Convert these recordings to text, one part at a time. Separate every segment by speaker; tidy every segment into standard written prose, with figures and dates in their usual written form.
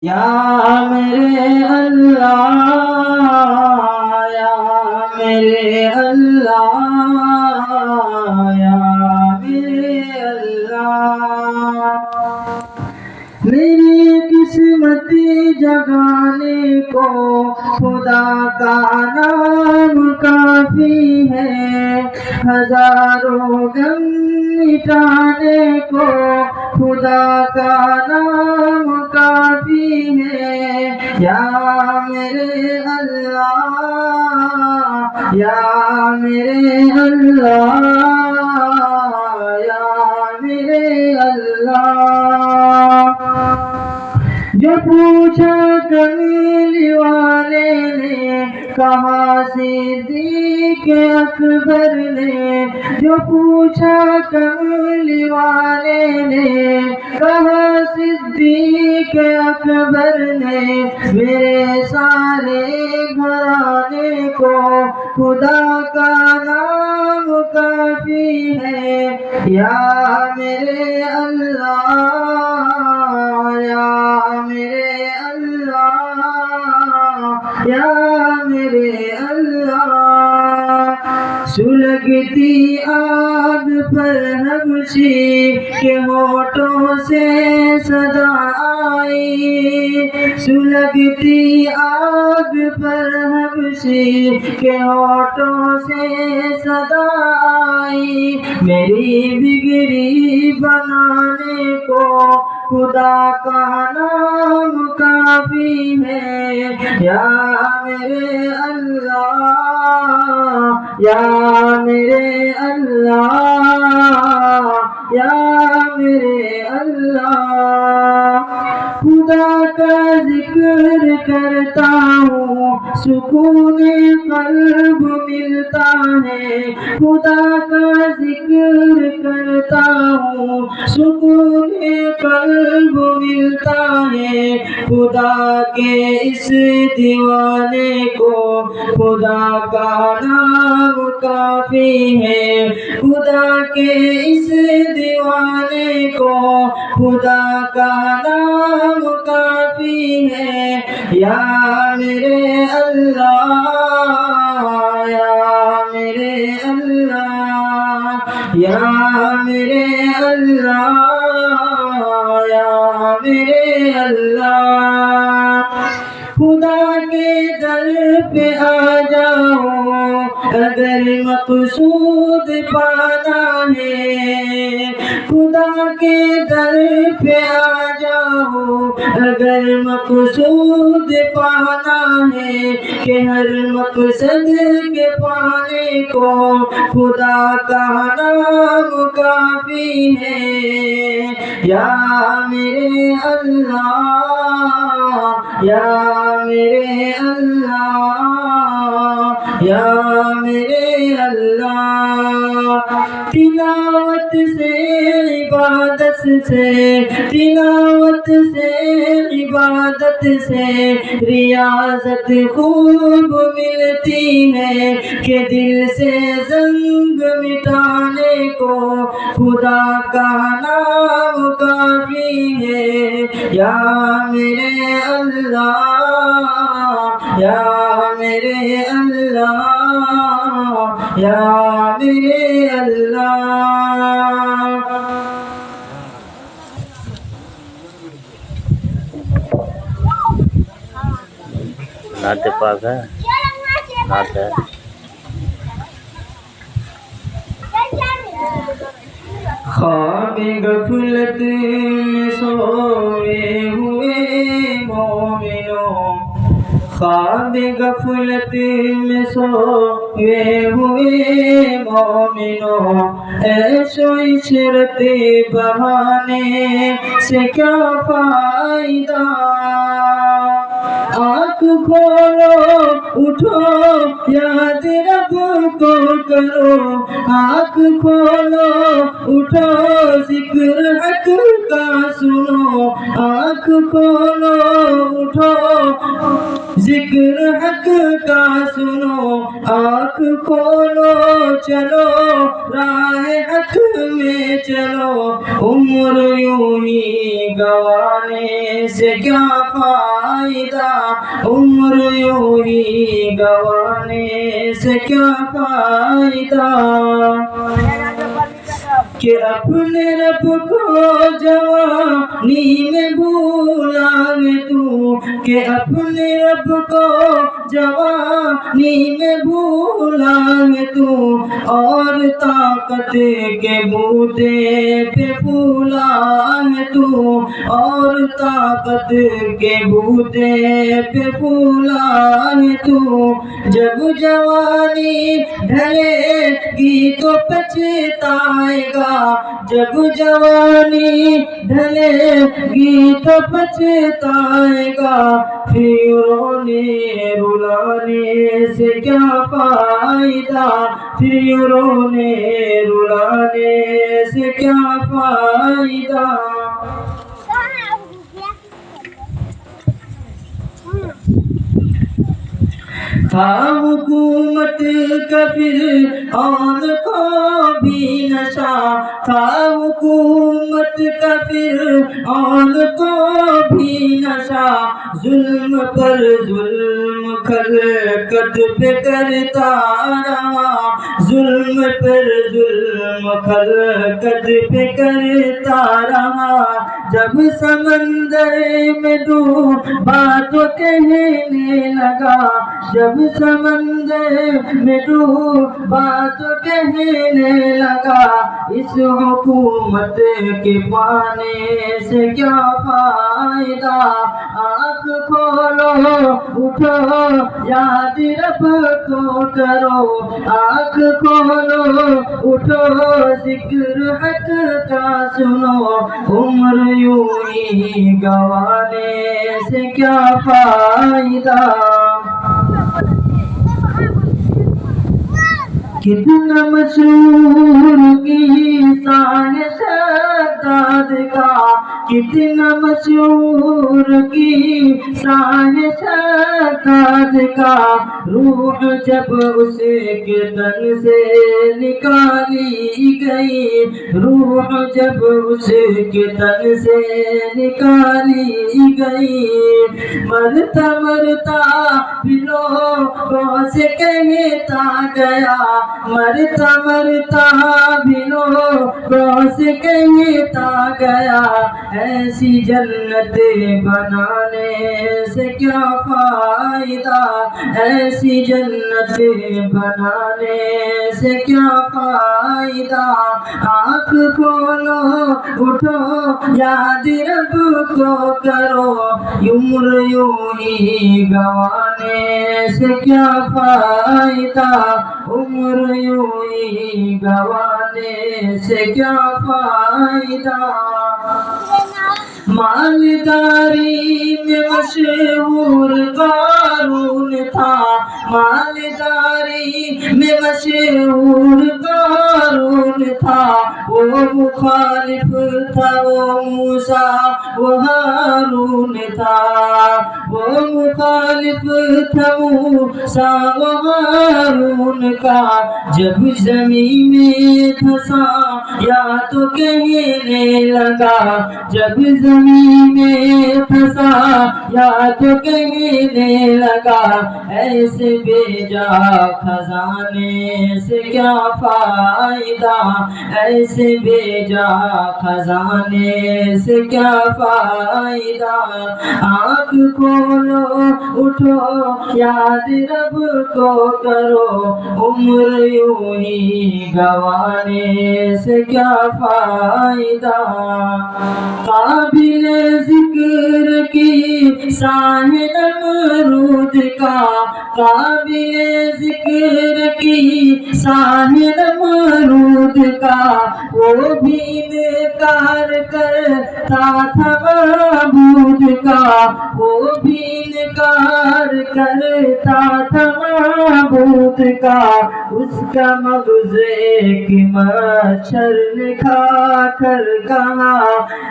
Speaker 1: یا میرے اللہ، یا میرے اللہ، یا میرے اللہ، میری قسمت جگانے کو خدا کا نام کافی ہے، ہزاروں غم مٹانے کو خدا کا نام کافی ہے، یا میرے اللہ، یا میرے اللہ، یا میرے اللہ۔ جو پوچھا کمیلی والے نے، کہا صدیق اکبر نے، جو پوچھا کمیلی والے نے، کہا صدیق اکبر نے، میرے سارے گھرانے کو خدا کا نام کافی ہے، یا میرے اللہ، یا میرے اللہ، یا میرے اللہ۔ سلگتی آگ پر حبشی کے ہونٹوں سے صدا آئی، سلگتی آگ پر حبشی کے ہونٹوں سے صدا آئی، میری بگڑی بنانے کو خدا کا نام کافی ہے، یا میرے اللہ، یا میرے اللہ، یا میرے اللہ۔ خدا کا ذکر کرتا ہوں سکون قلب ملتا ہے، خدا کا ذکر کرتا ہوں سکون قلب ملتا ہے، خدا کے اس دیوانے کو خدا کا نام کافی ہے، خدا کے اس دیوانے کو خدا کا نام کافی ہے، یا میرے اللہ، یا میرے اللہ، یا میرے اللہ، یا میرے اللہ۔ خدا کے در پہ آ جاؤ اگر مقصود پانا ہے، خدا کے در پہ آ جاؤ اگر مقصود پانا ہے، کہ ہر مقصد کے پانے کو خدا کا نام کافی ہے، یا میرے اللہ، یا میرے اللہ، یا میرے اللہ۔ تلاوت سے عبادت سے، تلاوت سے عبادت سے ریاضت خوب ملتی ہے، کہ دل سے زنگ مٹانے کو خدا کا نام کافی ہے، یا میرے اللہ، یا میرے اللہ، یا میرے اللہ۔
Speaker 2: نعت پاک ہے، نعت ہے۔
Speaker 1: خواب غفلت میں سوئے ہوئے مومنوں، خواب غفلت میں سوئے ہوئے مومنوں، عیش و عشرت بہانے سے کیا فائدہ، آنکھ کھولو اٹھو یاد رب کو کرو، آنکھ کھولو اٹھو ذکر حق کا سنو، آنکھ کھولو اٹھو ذکر حق کا سنو، آنکھ کھولو چلو راہ حق میں چلو، عمر یوں ہی گوانے سے کیا فائدہ، عمر یوں ہی گوانے سے کیا فائدہ، کہ اپنے رب کو جوانی میں بھولا ہے تو، کہ اپنے رب کو جوانی میں بھولا ہے تو، اور طاقت کے بوتے پہ پھولا ہے تو، اور طاقت کے بوتے پہ پھولا ہے تو، جب جوانی ڈھلے گی تو پچھتائے گا، جب جوانی ڈھلے گی تو پچھتائے گا، پھر رونے رلانے سے کیا فائدہ، پھر رونے رلانے سے کیا فائدہ، تھا حکومت کا فرعون کو بھی نشہ، تھا حکومت کا فرعون کو بھی نشہ، ظلم پر ظلم خلقت پہ کرتا رہا، ظلم پر ظلم خلقت پہ کرتا رہا، جب سمندر میں ڈوبا تو کہنے لگا، جب سمندر میں ڈوبا تو کہنے لگا، اس حکومت کے پانے سے کیا فائدہ، آنکھ کھولو اٹھو یاد رب کو کرو، آنکھ کھولو اٹھو ذکر حق کا سنو، عمر یوں ہی گوانے سے کیا فائدہ، کتنا مشہور قصہ ہے شداد کا، کتنا مشہور قصہ ہے شداد کا، روح جب اس کے تن سے نکالی گئی، روح جب اس کے تن سے نکالی گئی، مرتا مرتا بھی لوگوں سے کہتا گیا، مرتا مرتا بھی لوگوں سے کہتا گیا، ایسی جنت بنانے سے کیا فائدہ، ایسی جنت بنانے سے کیا فائدہ، آنکھ کھولو اٹھو یاد رب کو کرو، عمر یوں ہی گوانے سے کیا فائدہ، عمر یوں ہی گوانے سے کیا فائدہ، مالداری میں مشہور قارون تھا، مالداری میں مشہور قارون تھا، وہ مخالف تھا وہ موسیٰ وہ ہارون تھا، وہ مخالف تھا موسیٰ وہ ہارون کا، جب زمین میں پھنسا یا تو کہنے لگا، جب زمین میں پھنسا یا تو کہنے لگا، ایسے بھیجا خزانے سے کیا فائدہ، ایسے بھیجا خزانے سے کیا فائدہ، آنکھ کھولو اٹھو یاد رب کو کرو، عمر یوں ہی گوانے سے کیا فائدہ، قابل ذکر کی شان نمرود کا، قابل ذکر کی شان نمرود کا، وہ بھی انکار کرتا تھا معبود کا، وہ بھی انکار کرتا تھا معبود کا، اس کا مغز ایک مچھر نے کھا کر کہا،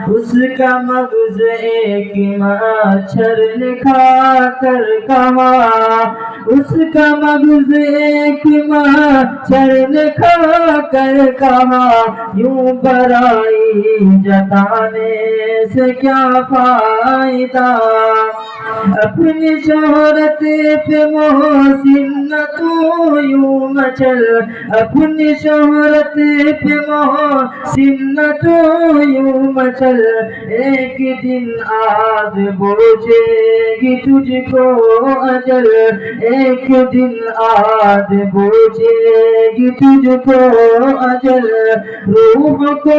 Speaker 1: اس کا مغز ایک مچھر شرن کھا کر کہا اس کا مغز ایک شرن کھا کر کہا یوں برائی جتانے سے کیا فائدہ اپنی شہرت پہ محسن نہ تو یوں مچل اپنی شہرت پہ محسن نہ تو یوں مچل ایک دن آج بوجھے گی تجھ کو اجل ایک دن آج بوجھے گی تجھ کو اجل روح کو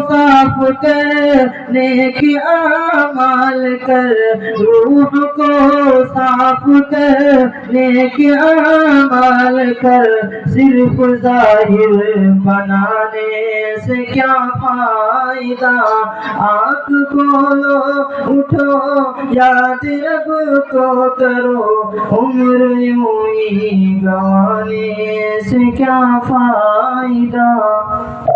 Speaker 1: صاف کر نیک اعمال کر روح کو صاف کر نیک اعمال کر صرف ظاہر بنانے سے کیا فائدہ آنکھ کھولو اٹھو یاد رب کو کرو عمر یوں ہی گوانے سے کیا فائدہ